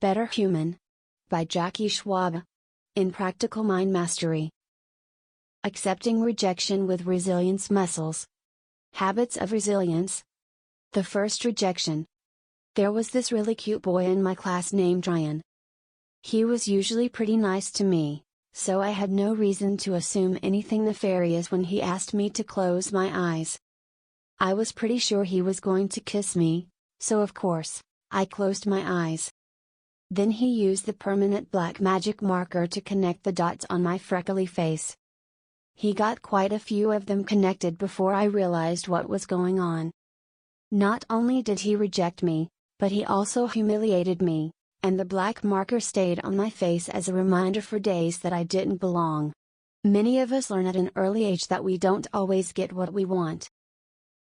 Better Human by Jackie Schwab. In Practical Mind Mastery. Accepting Rejection with Resilience Muscles. Habits of Resilience. The First Rejection. There was this really cute boy in my class named Ryan. He was usually pretty nice to me, so I had no reason to assume anything nefarious when he asked me to close my eyes. I was pretty sure he was going to kiss me, so of course, I closed my eyes. Then he used the permanent black magic marker to connect the dots on my freckly face. He got quite a few of them connected before I realized what was going on. Not only did he reject me, but he also humiliated me, and the black marker stayed on my face as a reminder for days that I didn't belong. Many of us learn at an early age that we don't always get what we want.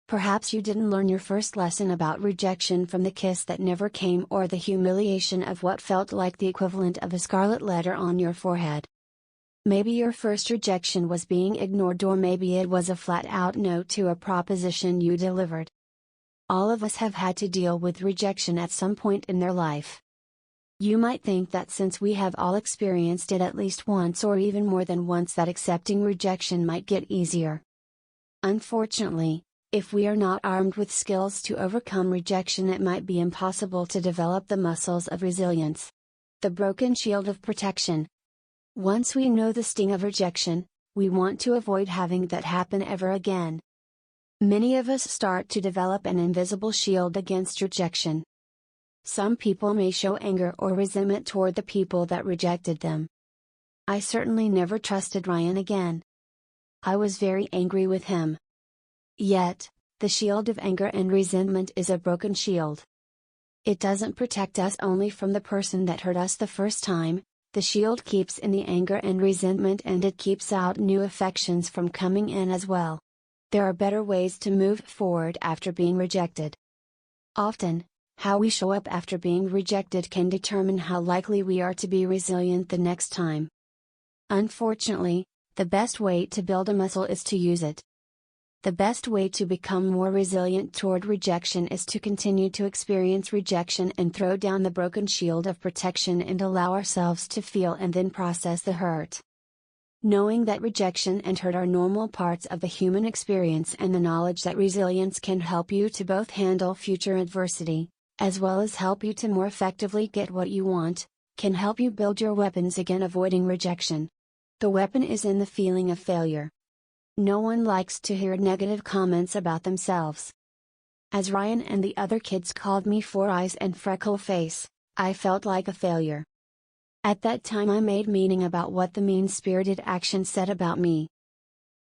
Perhaps you didn't learn your first lesson about rejection from the kiss that never came or the humiliation of what felt like the equivalent of a scarlet letter on your forehead. Maybe your first rejection was being ignored, or maybe it was a flat-out no to a proposition you delivered. All of us have had to deal with rejection at some point in their life. You might think that since we have all experienced it at least once or even more than once, that accepting rejection might get easier. Unfortunately, if we are not armed with skills to overcome rejection, it might be impossible to develop the muscles of resilience. The broken shield of protection. Once we know the sting of rejection, we want to avoid having that happen ever again. Many of us start to develop an invisible shield against rejection. Some people may show anger or resentment toward the people that rejected them. I certainly never trusted Ryan again. I was very angry with him. Yet, the shield of anger and resentment is a broken shield. It doesn't protect us only from the person that hurt us the first time, the shield keeps in the anger and resentment, and it keeps out new affections from coming in as well. There are better ways to move forward after being rejected. Often, how we show up after being rejected can determine how likely we are to be resilient the next time. Unfortunately, the best way to build a muscle is to use it. The best way to become more resilient toward rejection is to continue to experience rejection and throw down the broken shield of protection and allow ourselves to feel and then process the hurt. Knowing that rejection and hurt are normal parts of the human experience, and the knowledge that resilience can help you to both handle future adversity, as well as help you to more effectively get what you want, can help you build your weapons against avoiding rejection. The weapon is in the feeling of failure. No one likes to hear negative comments about themselves. As Ryan and the other kids called me Four Eyes and Freckle Face, I felt like a failure. At that time I made meaning about what the mean-spirited action said about me.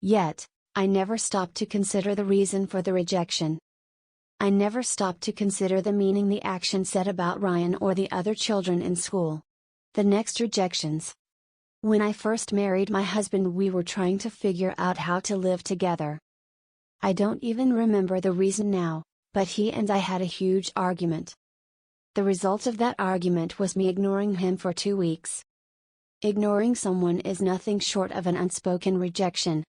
Yet, I never stopped to consider the reason for the rejection. I never stopped to consider the meaning the action said about Ryan or the other children in school. The next rejections. When I first married my husband, we were trying to figure out how to live together. I don't even remember the reason now, but he and I had a huge argument. The result of that argument was me ignoring him for 2 weeks. Ignoring someone is nothing short of an unspoken rejection.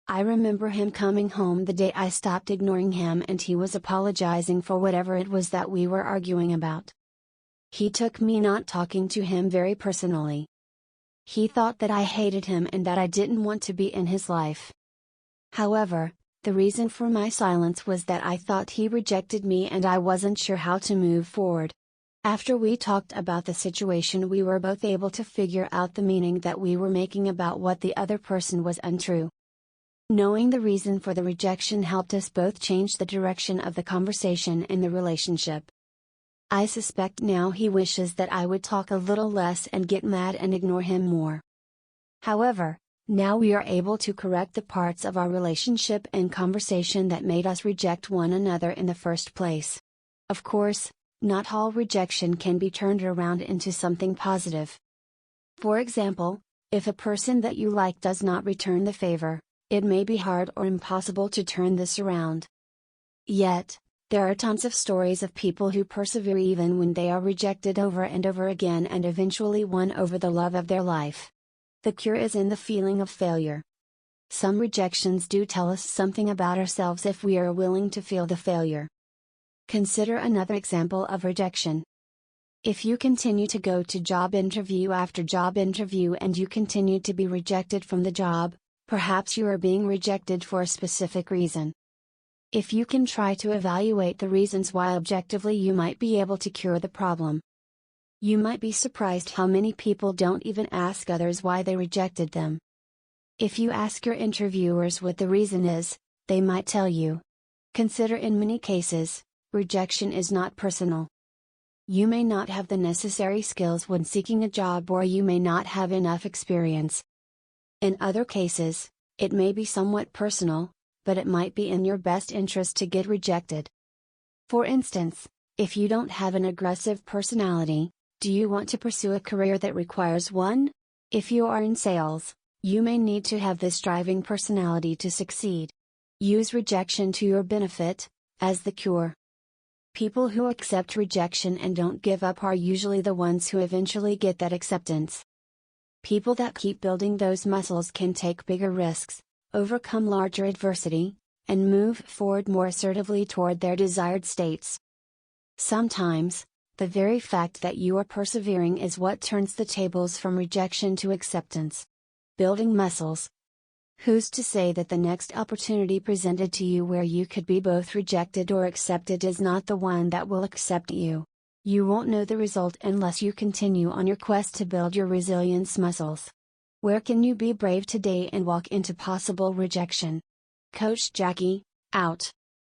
I remember him coming home the day I stopped ignoring him, and he was apologizing for whatever it was that we were arguing about. He took me not talking to him very personally. He thought that I hated him and that I didn't want to be in his life. However, the reason for my silence was that I thought he rejected me and I wasn't sure how to move forward. After we talked about the situation, we were both able to figure out the meaning that we were making about what the other person was untrue. Knowing the reason for the rejection helped us both change the direction of the conversation in the relationship. I suspect now he wishes that I would talk a little less and get mad and ignore him more. However, now we are able to correct the parts of our relationship and conversation that made us reject one another in the first place. Of course, not all rejection can be turned around into something positive. For example, if a person that you like does not return the favor, it may be hard or impossible to turn this around. Yet, there are tons of stories of people who persevere even when they are rejected over and over again and eventually won over the love of their life. The cure is in the feeling of failure. Some rejections do tell us something about ourselves if we are willing to feel the failure. Consider another example of rejection. If you continue to go to job interview after job interview and you continue to be rejected from the job, perhaps you are being rejected for a specific reason. If you can try to evaluate the reasons why objectively, you might be able to cure the problem. You might be surprised how many people don't even ask others why they rejected them. If you ask your interviewers what the reason is, they might tell you. Consider, in many cases, rejection is not personal. You may not have the necessary skills when seeking a job, or you may not have enough experience. In other cases, it may be somewhat personal, but it might be in your best interest to get rejected. For instance, if you don't have an aggressive personality, do you want to pursue a career that requires one? If you are in sales, you may need to have this driving personality to succeed. Use rejection to your benefit, as the cure. People who accept rejection and don't give up are usually the ones who eventually get that acceptance. People that keep building those muscles can take bigger risks, overcome larger adversity, and move forward more assertively toward their desired states. Sometimes, the very fact that you are persevering is what turns the tables from rejection to acceptance. Building muscles. Who's to say that the next opportunity presented to you where you could be both rejected or accepted is not the one that will accept you? You won't know the result unless you continue on your quest to build your resilience muscles. Where can you be brave today and walk into possible rejection? Coach Jackie, out.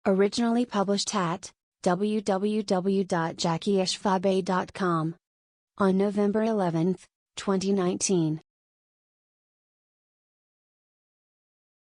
Originally published at www.jackieishfabe.com. On November 11, 2019.